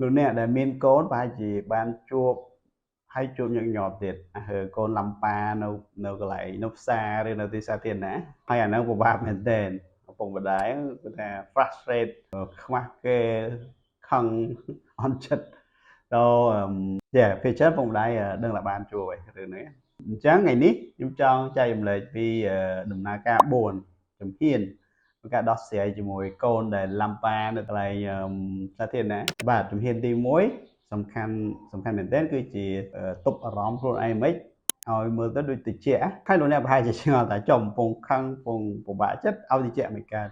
lúc nè để miên cốn phải chỉ ban chuột hay chuột những nhỏ tiệt côn làm pa nấu cái lại nấu xa rồi nấu tí xa tiền nè hay là nấu của ba mình tên vùng bờ đáy người ta frustrate khoác cái khăn on chất đâu phía trước vùng đáy đừng là ban chùa vậy rồi nữa chán ngày nít chúng cho chạy lại vì đừng na ca buồn chấm hiền cả đọt xẻ chỉ mùi côn để làm pa được lại xa tiền nè bà chấm hiền đi muối sầm khănមែនទែនគឺជាទប់អារម្មណ៍ខ្លួនឯងមិនឲ្យមើលទៅដូចតិចហើយលោកអ្នកប្រហែលជាឆ្ងល់ថាចំពងខឹងពងពិបាកចិត្តឲ្យតិចមិនកើត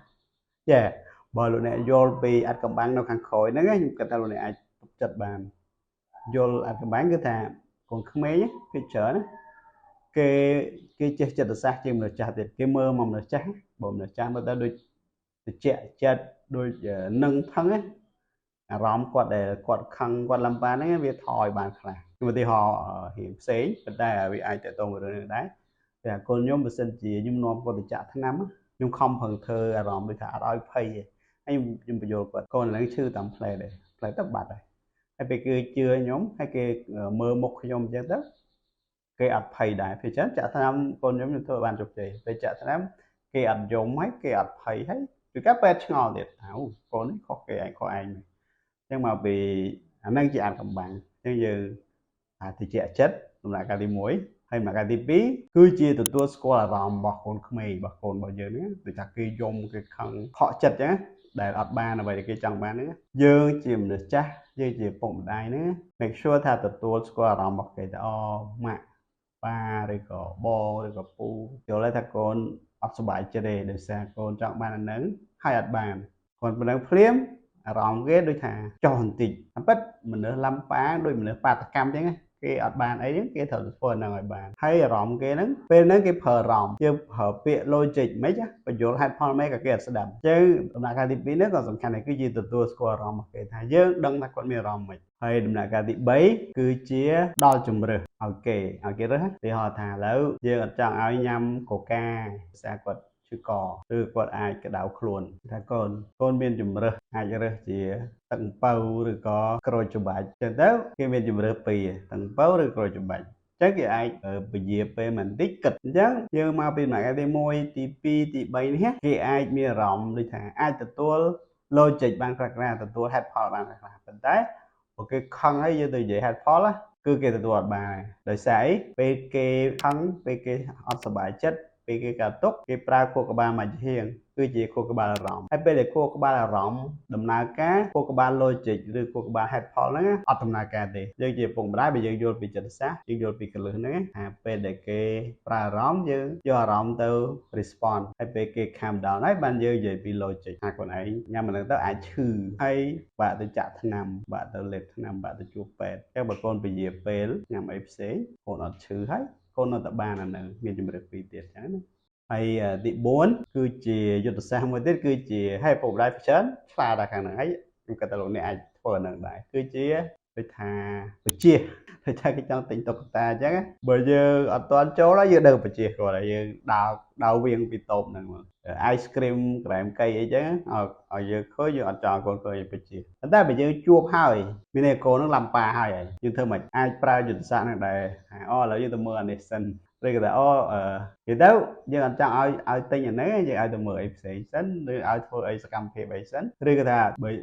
ចាបើលោកអ្នកយល់ពីអត្តកម្បាំងនៅខាងក្រោយហ្នឹងខ្ញុំគិតថាលោកអ្នកអាចទប់ចិត្តបានយល់អត្តកម្បាំងគឺថាកូនក្មេងគេច្រើនគេចេះចិត្តសាស្ត្រជាងមនុស្សចាស់ទៀតគេមើលមកមនុស្សចាស់បើមនុស្សចាស់មើលទៅដូចតិចចិត្តដូចនឹងថឹងអារម្មណ៍គាត់ដែលគាត់ខឹងគាត់លំបានហ្នឹងវាថយបានខ្លះឧទាហរណ៍រៀងផ្សេងប៉ុន្តែវាអាចតទៅមួយរឿងនេះដែរតែកូនខ្ញុំបើសិនជាខ្ញុំនាំគាត់ទៅចាក់ថ្នាំខ្ញុំខំប្រឹងធ្វើអារម្មណ៍ដូចថាអត់ឲ្យភ័យទេហើយខ្ញុំបញ្យល់គាត់កូនហ្នឹងឈឺតាមផ្លែដែរផ្លែទៅបាត់ហើយពេលគេជឿខ្ញុំហើយគេមើលមុខខ្ញុំអញ្ចឹងទៅគេអត់ភ័យដែរពេលចឹងចាក់ថ្នាំកូនខ្ញុំធ្វើបានជោគជ័យពេលចាក់ថ្នាំគេអត់យំហើយគេអត់ភ័យហើយគឺកាពេទ្យឆ្ងល់ទៀតកូននេះខុសគេឯងខុសឯងចឹងមកពីអាហ្នឹងជាអាកំបាំងចឹងយើងតិចចិត្តដំណាក់កាលទី1ហើយដំណាក់កាលទី2គឺជាទទួលស្គាល់អារម្មណ៍របស់កូនក្មេងរបស់កូនរបស់យើងហ្នឹងដូចថាគេយំគេខឹងខកចិត្តចឹងដែលអត់បានអ្វីដែលគេចង់បានហ្នឹងយើងជាមនុស្សចាស់យើងជាពុកម្ដាយហ្នឹង make sure ថាទទួលស្គាល់អារម្មណ៍របស់គេទៅម៉ាក់ប៉ាឬក៏បងឬក៏ពូយល់ថាកូនអត់សុបាយចិត្តទេដោយសារកូនចង់បានអាហ្នឹងហើយអត់បានគាត់ប៉ុណ្ណឹងភ្លាមអារម្មណ៍គេដូចថាចោះបន្តិចតែពិតមនុស្សលំប៉ាដូចមនុស្សបាតកម្មចឹងគេអត់បានអីហ្នឹងគេត្រូវធ្វើហ្នឹងឲ្យបានហើយអារម្មណ៍គេហ្នឹងពេលហ្នឹងគេប្រើអារម្មណ៍យើងប្រើពាក្យ logic មិនបញ្យល់ហេតុផលមិនក៏គេអត់ស្ដាប់អញ្ចឹងដំណាក់កាលទី2ហ្នឹងក៏សំខាន់ដែរគឺជាទទួលស្គាល់អារម្មណ៍របស់គេថាយើងដឹងថាគាត់មានអារម្មណ៍មិនហើយដំណាក់កាលទី3គឺជាដល់ជំរឿសឲ្យគេរើសទីហោថាឥឡូវយើងអត់ចង់ឲ្យញ៉ាំកូកាភាសាគាត់ឈឺកឬគាត់អាចក្តៅខ្លួនថាកូនមានជំរើសអាចរើសជាទឹកអំពៅឬក៏ក្រូចច្របាច់ចឹងទៅគេមានជំរើសពីរទឹកអំពៅឬក្រូចច្របាច់ចឹងគេអាចពជាពេលបន្តិចគិតអញ្ចឹងយើងមកពីដំណាក់កាលទី1ទី2ទី3នេះគេអាចមានអារម្មណ៍ដូចថាអាចទទួល logic បានខ្លះៗទទួលហេតុផលបានខ្លះៗប៉ុន្តែបើគេខឹងហើយយើងទៅនិយាយហេតុផលគឺគេទទួលអត់បានដោយសារអីពេលគេខឹងពេលគេអត់សប្បាយចិត្តពេលគេកើតទុកគេប្រើខួរក្បាលមួយហៀងគឺជាខួរក្បាលអារម្មណ៍ហើយពេលដែលខួរក្បាលអារម្មណ៍ដំណើរការខួរក្បាល logic ឬខួរក្បាលហេតុផលហ្នឹងអត់ដំណើរការទេយើងជាពុកម្ដាយបើយើងយល់ពីចិត្តសាស្ត្រយើងយល់ពីកលឹះហ្នឹងថាពេលដែលគេប្រើអារម្មណ៍យើងយកអារម្មណ៍ទៅ respond ហើយពេលគេ calm down ហើយបានយើងនិយាយពី logic ថាខ្លួនឯងញ៉ាំហ្នឹងទៅអាចឈឺហើយបាក់ទៅចាក់ថ្នាំបាក់ទៅលេបថ្នាំបាក់ទៅជួបពេទ្យតែបើកូនពជាពេលញ៉ាំអីផ្សេងកូនអត់ឈឺហើយកូននៅតែបានអាហ្នឹងមានជំរឿនពីរទៀតចឹងណាហើយទី4គឺជាយុទ្ធសាស្ត្រមួយទៀតគឺជាឲ្យពុកម្ដាយច្រើនឆ្លាតដល់ខាងហ្នឹងហើយខ្ញុំគិតថាលោកអ្នកអាចធ្វើហ្នឹងដែរគឺជាដូចថាបជាដូចថាគេចង់ទិញតុក្កតាអញ្ចឹងបើយើងអត់ទាន់ចូលហើយយើងដើរបជាគាត់ហើយយើងដើរវៀងពីតូបហ្នឹងមកអាយស្គ្រីមក្រែមកៃអីចឹងឲ្យយើងឃើញយើងអត់ចង់កូនឃើញបជាប៉ុន្តែបើយើងជួបហើយមានតែកូនហ្នឹងលំប៉ាហើយយើងធ្វើមិនអាចប្រើយុទ្ធសាស្ត្រហ្នឹងដែរឥឡូវយើងទៅមើលអានេះសិនឬក៏ថានិយាយទៅយើងអត់ចង់ឲ្យទិញអានេះយើងឲ្យទៅមើលអីផ្សេងសិនឬឲ្យធ្វើអីសកម្មភាពអីសិនឬក៏ថា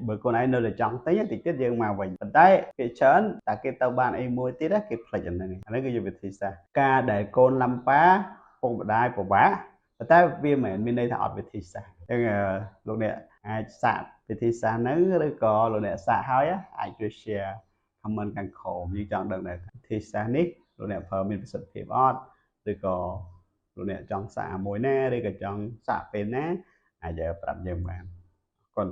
បើកូនឯងនៅតែចង់ទិញតិចទៀតយើងមកវិញប៉ុន្តែគេច្រើនតែគេទៅបានអីមួយទៀតគេផ្លិចអាហ្នឹងគឺជាវិធីសាស្ត្រការដែលកូនលំប៉ាពុកម្ដាយពិបាកតែវាមិនមែនមានន័យថាអត់វិធីសាស្ត្រអញ្ចឹងលោកអ្នកអាចសាកវិធីសាស្ត្រហ្នឹងឬក៏លោកអ្នកសាកហើយអាចជួយ share comment ខាងក្រោមយើងចង់ដឹងដែរវិធីសាស្ត្រនេះលោកអ្នកប្រើមានប្រសិទ្ធភាពអត់ឬក៏លោកអ្នកចង់សាកមួយណាឬក៏ចង់សាកពេលណាអាចប្រាប់យើងបានអរគុណ